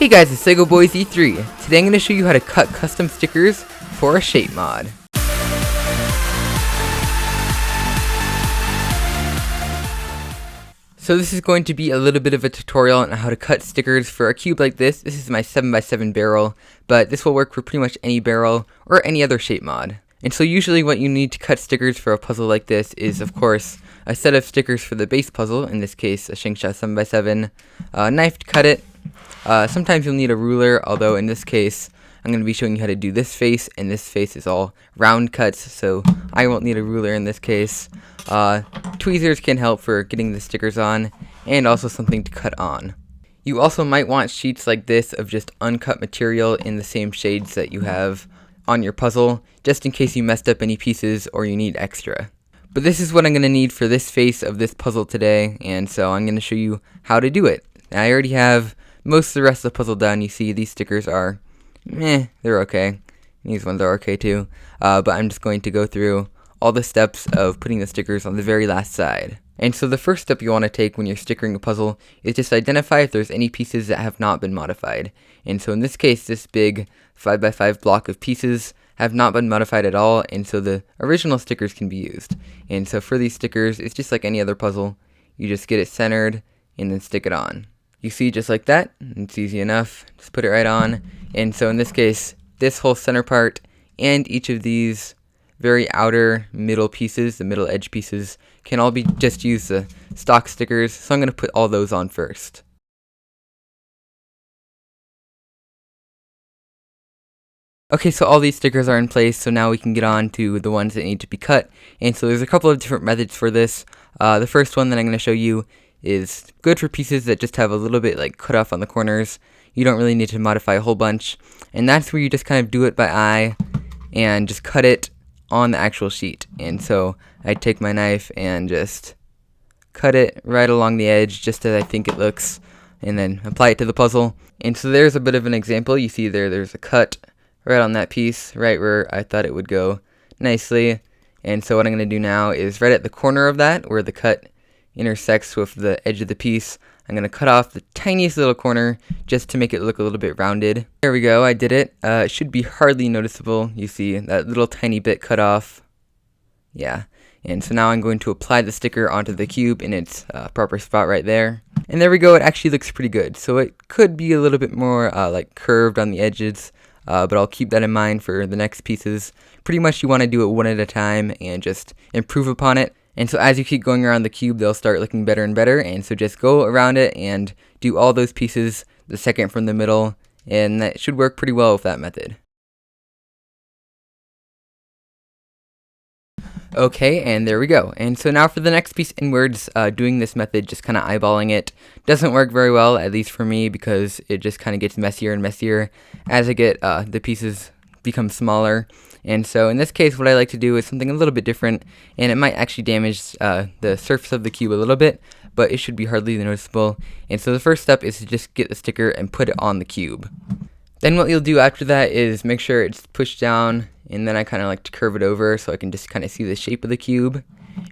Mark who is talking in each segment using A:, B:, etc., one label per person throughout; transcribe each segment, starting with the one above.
A: Hey guys, it's Lego Boys E3. Today I'm going to show you how to cut custom stickers for a shape mod. So this is going to be a little bit of a tutorial on how to cut stickers for a cube like this. This is my 7x7 barrel, but this will work for pretty much any barrel or any other shape mod. And so usually what you need to cut stickers for a puzzle like this is, of course, a set of stickers for the base puzzle, in this case a Shengxia 7x7, a knife to cut it. Sometimes you'll need a ruler, although in this case I'm going to be showing you how to do this face, and this face is all round cuts, so I won't need a ruler in this case. Tweezers can help for getting the stickers on, and also something to cut on. You also might want sheets like this of just uncut material in the same shades that you have on your puzzle, just in case you messed up any pieces or you need extra. But this is what I'm going to need for this face of this puzzle today, and so I'm going to show you how to do it. I already have most of the rest of the puzzle done. You see these stickers are they're okay. These ones are okay too. But I'm just going to go through all the steps of putting the stickers on the very last side. And so the first step you want to take when you're stickering a puzzle is just identify if there's any pieces that have not been modified. And so in this case, this big 5x5 block of pieces have not been modified at all, and so the original stickers can be used. And so for these stickers, it's just like any other puzzle. You just get it centered and then stick it on. You see, just like that, it's easy enough. Just put it right on. And so in this case, this whole center part and each of these very outer middle pieces, the middle edge pieces, can all be just use the stock stickers. So I'm going to put all those on first. Okay, so all these stickers are in place, so now we can get on to the ones that need to be cut. And so there's a couple of different methods for this. The first one that I'm going to show you is good for pieces that just have a little bit like cut off on the corners. You don't really need to modify a whole bunch, and that's where you just kind of do it by eye and just cut it on the actual sheet. And so I take my knife and just cut it right along the edge just as I think it looks, and then apply it to the puzzle. And so there's a bit of an example. You see there's a cut right on that piece, right where I thought it would go nicely. And so what I'm going to do now is right at the corner of that, where the cut intersects with the edge of the piece, I'm going to cut off the tiniest little corner just to make it look a little bit rounded. There we go, I did it. It should be hardly noticeable. You see that little tiny bit cut off. Yeah, and so now I'm going to apply the sticker onto the cube in its proper spot right there. And there we go, it actually looks pretty good. So it could be a little bit more like curved on the edges, but I'll keep that in mind for the next pieces. Pretty much you want to do it one at a time and just improve upon it. And so as you keep going around the cube, they'll start looking better and better. And so just go around it and do all those pieces, the second from the middle, and that should work pretty well with that method. Okay, and there we go. And so now for the next piece inwards, doing this method, just kind of eyeballing it, doesn't work very well, at least for me, because it just kind of gets messier and messier as I get the pieces become smaller. And so in this case, what I like to do is something a little bit different, and it might actually damage the surface of the cube a little bit, but it should be hardly noticeable. And so the first step is to just get the sticker and put it on the cube. Then what you'll do after that is make sure it's pushed down, and then I kind of like to curve it over so I can just kind of see the shape of the cube.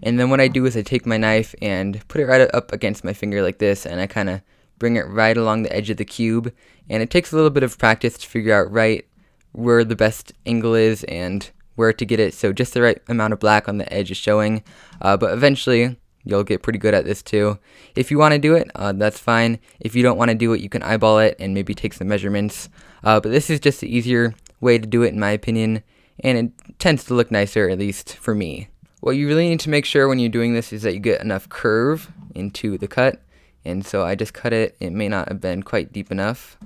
A: And then what I do is I take my knife and put it right up against my finger like this, and I kind of bring it right along the edge of the cube. And it takes a little bit of practice to figure out right where the best angle is and where to get it so just the right amount of black on the edge is showing, but eventually you'll get pretty good at this too. If you want to do it, that's fine. If you don't want to do it, you can eyeball it and maybe take some measurements, but this is just the easier way to do it in my opinion, and it tends to look nicer, at least for me. What you really need to make sure when you're doing this is that you get enough curve into the cut, and so I just cut it. It may not have been quite deep enough,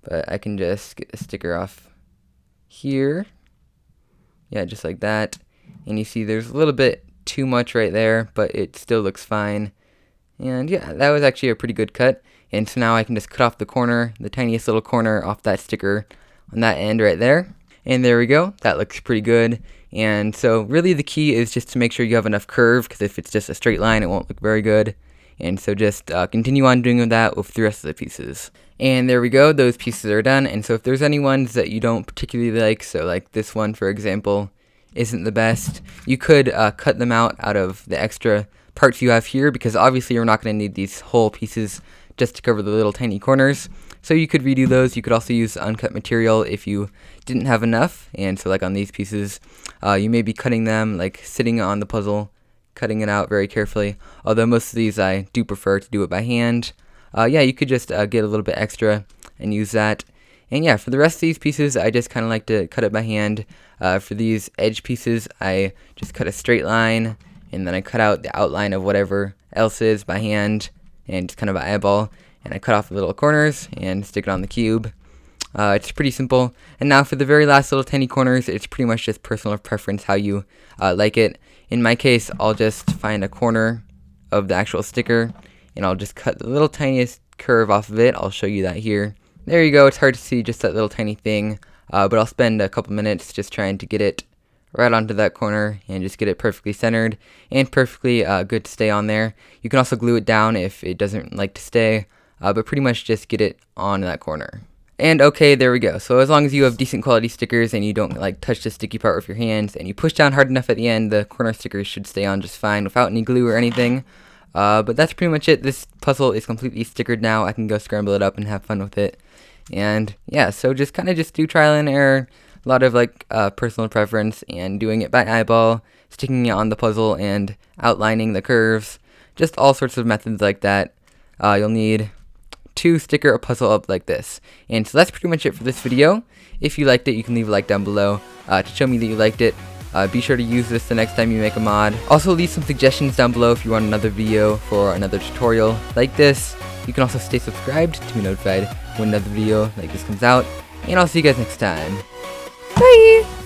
A: but I can just get the sticker off here. Yeah, just like that. And you see there's a little bit too much right there, but it still looks fine. And yeah, that was actually a pretty good cut. And so now I can just cut off the corner, the tiniest little corner off that sticker on that end right there. And there we go, that looks pretty good. And so really the key is just to make sure you have enough curve, because if it's just a straight line, it won't look very good. And so just continue on doing that with the rest of the pieces. And there we go, those pieces are done. And so if there's any ones that you don't particularly like, so like this one for example isn't the best, you could cut them out of the extra parts you have here, because obviously you're not going to need these whole pieces just to cover the little tiny corners. So you could redo those. You could also use uncut material if you didn't have enough. And so like on these pieces, you may be cutting them, like sitting on the puzzle, cutting it out very carefully. Although most of these I do prefer to do it by hand. Yeah, you could just get a little bit extra and use that. And yeah, for the rest of these pieces, I just kind of like to cut it by hand. For these edge pieces, I just cut a straight line, and then I cut out the outline of whatever else is by hand, and just kind of eyeball, and I cut off the little corners and stick it on the cube. It's pretty simple. And now for the very last little tiny corners, it's pretty much just personal preference how you like it. In my case, I'll just find a corner of the actual sticker, and I'll just cut the little tiniest curve off of it. I'll show you that here. There you go. It's hard to see just that little tiny thing, but I'll spend a couple minutes just trying to get it right onto that corner and just get it perfectly centered and perfectly good to stay on there. You can also glue it down if it doesn't like to stay, but pretty much just get it on that corner. And okay, there we go. So as long as you have decent quality stickers and you don't like touch the sticky part with your hands and you push down hard enough at the end, the corner stickers should stay on just fine without any glue or anything. But that's pretty much it. This puzzle is completely stickered now. I can go scramble it up and have fun with it. And yeah, so just kind of just do trial and error, a lot of like personal preference, and doing it by eyeball, sticking it on the puzzle and outlining the curves, just all sorts of methods like that. You'll need to sticker a puzzle up like this. And so that's pretty much it for this video. If you liked it, you can leave a like down below to show me that you liked it. Be sure to use this the next time you make a mod. Also leave some suggestions down below if you want another video for another tutorial like this. You can also stay subscribed to be notified when another video like this comes out. And I'll see you guys next time. Bye!